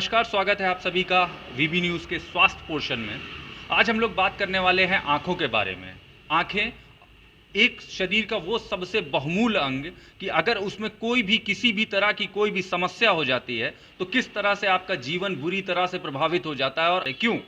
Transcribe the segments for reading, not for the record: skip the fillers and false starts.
नमस्कार, स्वागत है आप सभी का वीबी न्यूज़ के स्वास्थ्य पोर्शन में। आज हम लोग बात करने वाले हैं आँखों के बारे में। आँखें एक शरीर का वो सबसे बहुमूल्य अंग कि अगर उसमें कोई भी किसी भी तरह की कोई भी समस्या हो जाती है, तो किस तरह से आपका जीवन बुरी तरह से प्रभावित हो जाता है। और क्यों?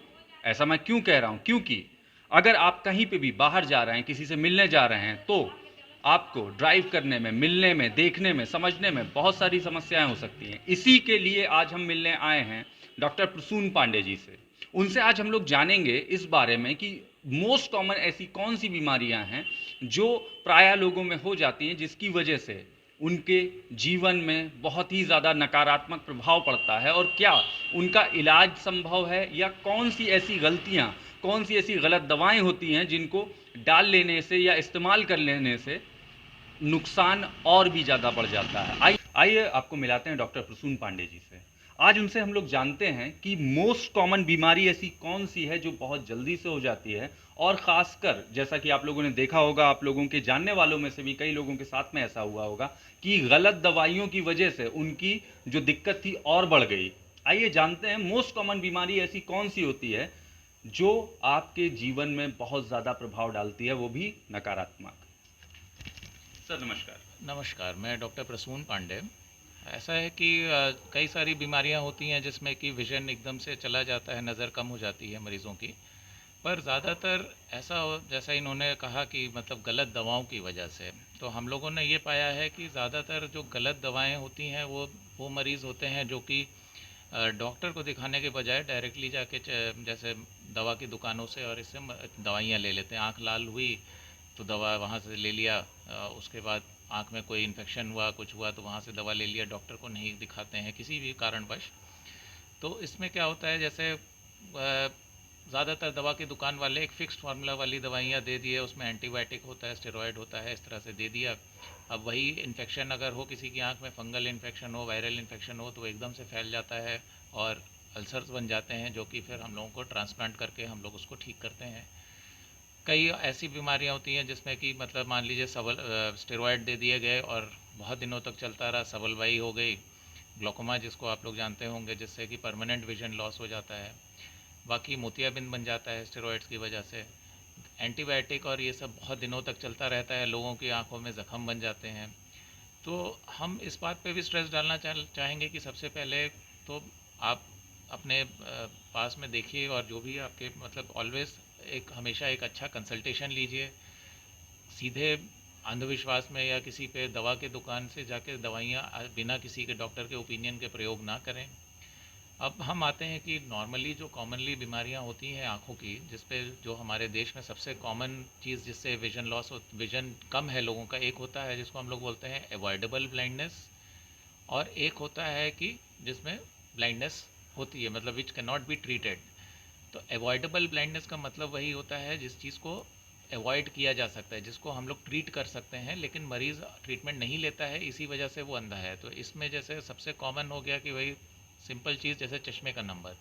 ऐसा मैं क्यों कह रहा हूँ? क्योंकि अगर आप कहीं पे भी बाहर जा रहे हैं, किसी से मिलने जा रहे हैं, तो आपको ड्राइव करने में, मिलने में, देखने में, समझने में बहुत सारी समस्याएं हो सकती हैं। इसी के लिए आज हम मिलने आए हैं डॉक्टर प्रसून पांडे जी से। उनसे आज हम लोग जानेंगे इस बारे में कि मोस्ट कॉमन ऐसी कौन सी बीमारियां हैं जो प्रायः लोगों में हो जाती हैं, जिसकी वजह से उनके जीवन में बहुत ही ज़्यादा नकारात्मक प्रभाव पड़ता है, और क्या उनका इलाज संभव है, या कौन सी ऐसी गलतियां, कौन सी ऐसी गलत दवाएं होती हैं जिनको डाल लेने से या इस्तेमाल कर लेने से नुकसान और भी ज़्यादा बढ़ जाता है। आइए आपको मिलाते हैं डॉक्टर प्रसून पांडे जी से। आज उनसे हम लोग जानते हैं कि मोस्ट कॉमन बीमारी ऐसी कौन सी है जो बहुत जल्दी से हो जाती है, और ख़ासकर जैसा कि आप लोगों ने देखा होगा, आप लोगों के जानने वालों में से भी कई लोगों के साथ में ऐसा हुआ होगा कि गलत दवाइयों की वजह से उनकी जो दिक्कत थी और बढ़ गई। आइए जानते हैं मोस्ट कॉमन बीमारी ऐसी कौन सी होती है जो आपके जीवन में बहुत ज़्यादा प्रभाव डालती है, वो भी नकारात्मक। सर नमस्कार। नमस्कार, मैं डॉक्टर प्रसून पांडे। ऐसा है कि कई सारी बीमारियां होती हैं जिसमें कि विज़न एकदम से चला जाता है, नज़र कम हो जाती है मरीज़ों की। पर ज़्यादातर जैसा इन्होंने कहा कि मतलब गलत दवाओं की वजह से, तो हम लोगों ने ये पाया है कि ज़्यादातर जो गलत दवाएं होती हैं वो मरीज़ होते हैं जो कि डॉक्टर को दिखाने के बजाय डायरेक्टली जाके जैसे दवा की दुकानों से और इससे दवाइयाँ ले लेते हैं। आँख लाल हुई तो दवा वहाँ से ले लिया, उसके बाद आँख में कोई इन्फेक्शन हुआ, कुछ हुआ तो वहाँ से दवा ले लिया, डॉक्टर को नहीं दिखाते हैं किसी भी कारणवश। तो इसमें क्या होता है, जैसे ज़्यादातर दवा की दुकान वाले एक फ़िक्स्ड फार्मूला वाली दवाइयाँ दे दिए, उसमें एंटीबायोटिक होता है, स्टेरॉयड होता है, इस तरह से दे दिया। अब वही इन्फेक्शन अगर हो किसी की आँख में, फंगल इन्फेक्शन हो, वायरल इन्फेक्शन हो, तो एकदम से फैल जाता है और अल्सर्स बन जाते हैं, जो कि फिर हम लोगों को ट्रांसप्लांट करके हम लोग उसको ठीक करते हैं। कई ऐसी बीमारियां होती हैं जिसमें कि मतलब मान लीजिए स्टेरॉयड दे दिए गए और बहुत दिनों तक चलता रहा, सबलवाई हो गई, ग्लोकोमा जिसको आप लोग जानते होंगे, जिससे कि परमानेंट विजन लॉस हो जाता है। बाकी मोतियाबिंद बन जाता है स्टेरॉयड्स की वजह से। एंटीबायोटिक और ये सब बहुत दिनों तक चलता रहता है, लोगों की आंखों में ज़ख्म बन जाते हैं। तो हम इस बात पे भी स्ट्रेस डालना चाहेंगे कि सबसे पहले तो आप अपने पास में देखिए, और जो भी आपके मतलब ऑलवेज़ हमेशा एक अच्छा कंसल्टेशन लीजिए। सीधे अंधविश्वास में या किसी पे दवा के दुकान से जाके दवाइयाँ बिना किसी के डॉक्टर के ओपिनियन के प्रयोग ना करें। अब हम आते हैं कि नॉर्मली जो कॉमनली बीमारियां होती हैं आँखों की, जिस पे जो हमारे देश में सबसे कॉमन चीज़ जिससे विजन कम है लोगों का, एक होता है जिसको हम लोग बोलते हैं अवॉइडेबल ब्लाइंडनेस, और एक होता है कि जिसमें ब्लाइंडनेस होती है, मतलब which can not be treated. तो अवॉइडेबल ब्लाइंडनेस का मतलब वही होता है जिस चीज़ को अवॉइड किया जा सकता है, जिसको हम लोग ट्रीट कर सकते हैं, लेकिन मरीज़ ट्रीटमेंट नहीं लेता है, इसी वजह से वो अंधा है। तो इसमें जैसे सबसे कॉमन हो गया कि वही सिंपल चीज़, जैसे चश्मे का नंबर।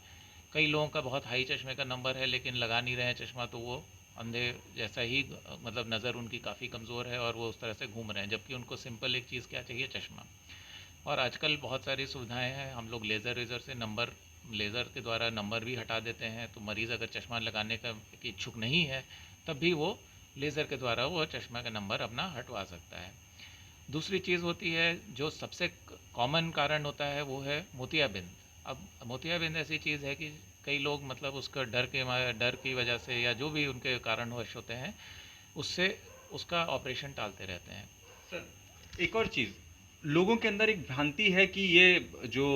कई लोगों का बहुत हाई चश्मे का नंबर है लेकिन लगा नहीं रहे हैं चश्मा, तो वो अंधे जैसा ही, मतलब नज़र उनकी काफ़ी कमज़ोर है और वो उस तरह से घूम रहे हैं, जबकि उनको सिंपल एक चीज़ क्या चाहिए, चश्मा। और आजकल बहुत सारी सुविधाएं हैं, हम लोग लेज़र से लेज़र के द्वारा नंबर भी हटा देते हैं। तो मरीज़ अगर चश्मा लगाने का इच्छुक नहीं है, तब भी वो लेज़र के द्वारा वो चश्मा का नंबर अपना हटवा सकता है। दूसरी चीज़ होती है जो सबसे कॉमन कारण होता है, वो है मोतियाबिंद। अब मोतियाबिंद ऐसी चीज़ है कि कई लोग मतलब उसका डर की वजह से या जो भी उनके कारणवश होते हैं, उससे उसका ऑपरेशन टालते रहते हैं। सर एक और चीज़, लोगों के अंदर एक भ्रांति है कि ये जो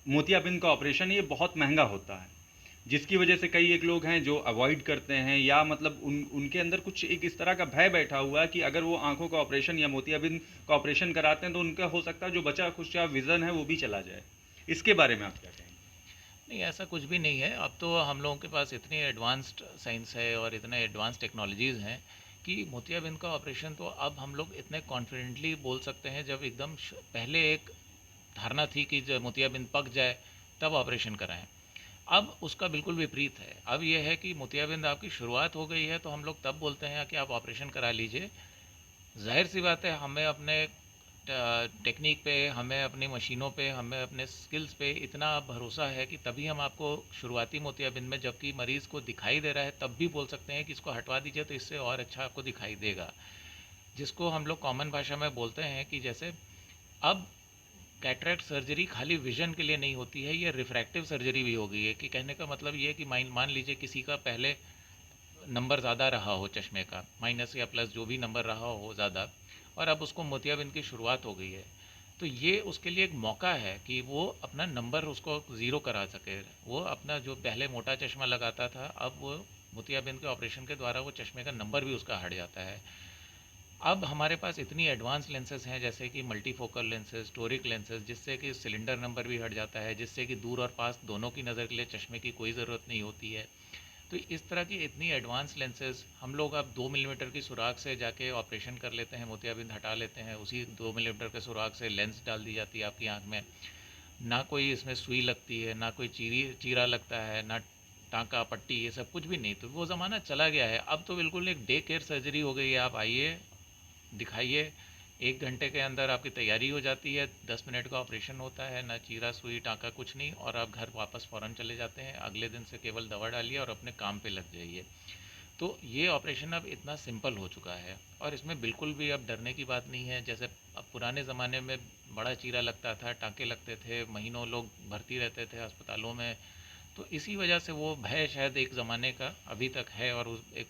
मोतियाबिंद का ऑपरेशन है ये बहुत महंगा होता है, जिसकी वजह से कई एक लोग हैं जो अवॉइड करते हैं, या मतलब उनके अंदर कुछ एक इस तरह का भय बैठा हुआ है कि अगर वो आंखों का ऑपरेशन या मोतियाबिंद का ऑपरेशन कराते हैं तो उनका हो सकता है जो बचा खुचा विज़न है वो भी चला जाए। इसके बारे में आप क्या कहेंगे? नहीं, ऐसा कुछ भी नहीं है। अब तो हम लोगों के पास इतनी एडवांस्ड साइंस है और इतने एडवांस टेक्नोलॉजीज़ हैं कि मोतियाबिंद का ऑपरेशन तो अब हम लोग इतने कॉन्फिडेंटली बोल सकते हैं। जब एकदम पहले एक धारणा थी कि जब मोतियाबिंद पक जाए तब ऑपरेशन कराएं, अब उसका बिल्कुल विपरीत है। अब यह है कि मोतियाबिंद आपकी शुरुआत हो गई है तो हम लोग तब बोलते हैं कि आप ऑपरेशन करा लीजिए। जाहिर सी बात है, हमें अपने टेक्निक पे, हमें अपनी मशीनों पे, हमें अपने स्किल्स पे इतना भरोसा है कि तभी हम आपको शुरुआती मोतियाबिंद में, जबकि मरीज़ को दिखाई दे रहा है, तब भी बोल सकते हैं कि इसको हटवा दीजिए तो इससे और अच्छा आपको दिखाई देगा। जिसको हम लोग कॉमन भाषा में बोलते हैं कि जैसे अब कैटरेक्ट सर्जरी खाली विजन के लिए नहीं होती है, ये रिफ्रैक्टिव सर्जरी भी हो गई है। कि कहने का मतलब ये है कि मान लीजिए किसी का पहले नंबर ज़्यादा रहा हो चश्मे का, माइनस या प्लस जो भी नंबर रहा हो ज़्यादा, और अब उसको मोतियाबिंद की शुरुआत हो गई है, तो ये उसके लिए एक मौका है कि वो अपना नंबर उसको ज़ीरो करा सके। वो अपना जो पहले मोटा चश्मा लगाता था, अब वो मोतियाबिंद के ऑपरेशन के द्वारा वो चश्मे का नंबर भी उसका हट जाता है। अब हमारे पास इतनी एडवांस लेंसेज हैं, जैसे कि मल्टीफोकल लेंसेज, टोरिक लेंसेज, जिससे कि सिलेंडर नंबर भी हट जाता है, जिससे कि दूर और पास दोनों की नज़र के लिए चश्मे की कोई ज़रूरत नहीं होती है। तो इस तरह की इतनी एडवांस लेंसेज हम लोग अब 2 मिलीमीटर की सुराख से जाके ऑपरेशन कर लेते हैं, मोतियाबिंद हटा लेते हैं, उसी 2 मिलीमीटर के सुराख से लेंस डाल दी जाती है आपकी आँख में। ना कोई इसमें सुई लगती है, ना कोई चीरा लगता है, ना टाँका, पट्टी, ये सब कुछ भी नहीं। तो वो ज़माना चला गया है। अब तो बिल्कुल एक डे केयर सर्जरी हो गई है। आप आइए, दिखाइए, 1 घंटे के अंदर आपकी तैयारी हो जाती है, 10 मिनट का ऑपरेशन होता है, ना चीरा, सुई, टाँका, कुछ नहीं, और आप घर वापस फ़ौरन चले जाते हैं। अगले दिन से केवल दवा डालिए और अपने काम पे लग जाइए। तो ये ऑपरेशन अब इतना सिंपल हो चुका है, और इसमें बिल्कुल भी अब डरने की बात नहीं है। जैसे अब पुराने ज़माने में बड़ा चीरा लगता था, टाँके लगते थे, महीनों लोग भर्ती रहते थे अस्पतालों में, तो इसी वजह से वो भय शायद एक ज़माने का अभी तक है, और उस एक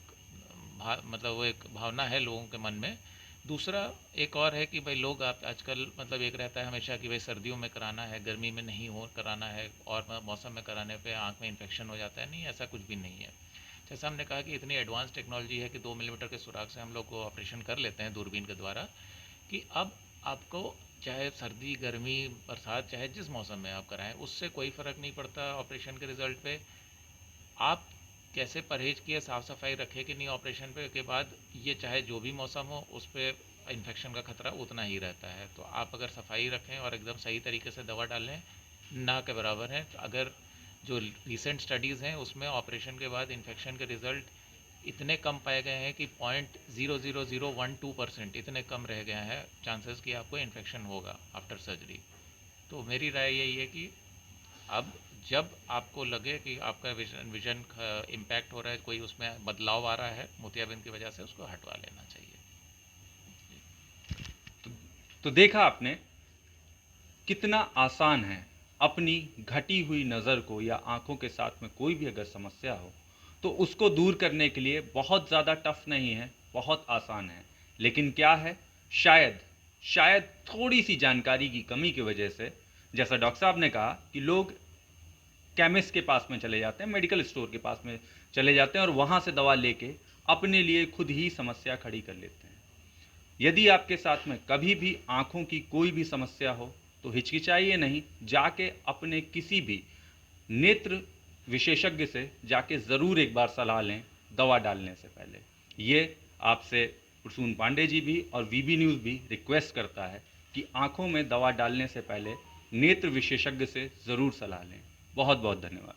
मतलब वो एक भावना है लोगों के मन में। दूसरा एक और है कि भाई लोग आप आजकल मतलब एक रहता है हमेशा कि भाई सर्दियों में कराना है, गर्मी में नहीं हो कराना है, और मौसम में कराने पे आँख में इन्फेक्शन हो जाता है। नहीं, ऐसा कुछ भी नहीं है। जैसा हमने कहा कि इतनी एडवांस टेक्नोलॉजी है कि 2 मिलीमीटर के सुराख से हम लोग को ऑपरेशन कर लेते हैं दूरबीन के द्वारा, कि अब आपको चाहे सर्दी, गर्मी, बरसात, चाहे जिस मौसम में आप कराएं, उससे कोई फ़र्क नहीं पड़ता ऑपरेशन के रिज़ल्ट पे। आप कैसे परहेज़ किए, साफ़ सफाई रखे कि नहीं ऑपरेशन पे के बाद, ये चाहे जो भी मौसम हो, उस पर इन्फेक्शन का खतरा उतना ही रहता है। तो आप अगर सफाई रखें और एकदम सही तरीके से दवा डालें, ना के बराबर है। अगर जो रिसेंट स्टडीज़ हैं उसमें ऑपरेशन के बाद इन्फेक्शन के रिज़ल्ट इतने कम पाए गए हैं कि 0.00012% इतने कम रह गए हैं चांसेस कि आपको इन्फेक्शन होगा आफ्टर सर्जरी। तो मेरी राय यही है कि अब जब आपको लगे कि आपका विजन इम्पैक्ट हो रहा है, कोई उसमें बदलाव आ रहा है मोतियाबिंद की वजह से, उसको हटवा लेना चाहिए। तो देखा आपने कितना आसान है। अपनी घटी हुई नज़र को या आंखों के साथ में कोई भी अगर समस्या हो तो उसको दूर करने के लिए बहुत ज़्यादा टफ नहीं है, बहुत आसान है। लेकिन क्या है, शायद शायद थोड़ी सी जानकारी की कमी की वजह से, जैसा डॉक्टर साहब ने कहा कि लोग केमिस्ट के पास में चले जाते हैं, मेडिकल स्टोर के पास में चले जाते हैं और वहाँ से दवा लेके अपने लिए खुद ही समस्या खड़ी कर लेते हैं। यदि आपके साथ में कभी भी आँखों की कोई भी समस्या हो तो हिचकिचाइए नहीं, जाके अपने किसी भी नेत्र विशेषज्ञ से जाके ज़रूर एक बार सलाह लें दवा डालने से पहले। ये आपसे प्रसून पांडे जी भी और वीबी न्यूज़ भी रिक्वेस्ट करता है कि आँखों में दवा डालने से पहले नेत्र विशेषज्ञ से ज़रूर सलाह लें। बहुत बहुत धन्यवाद।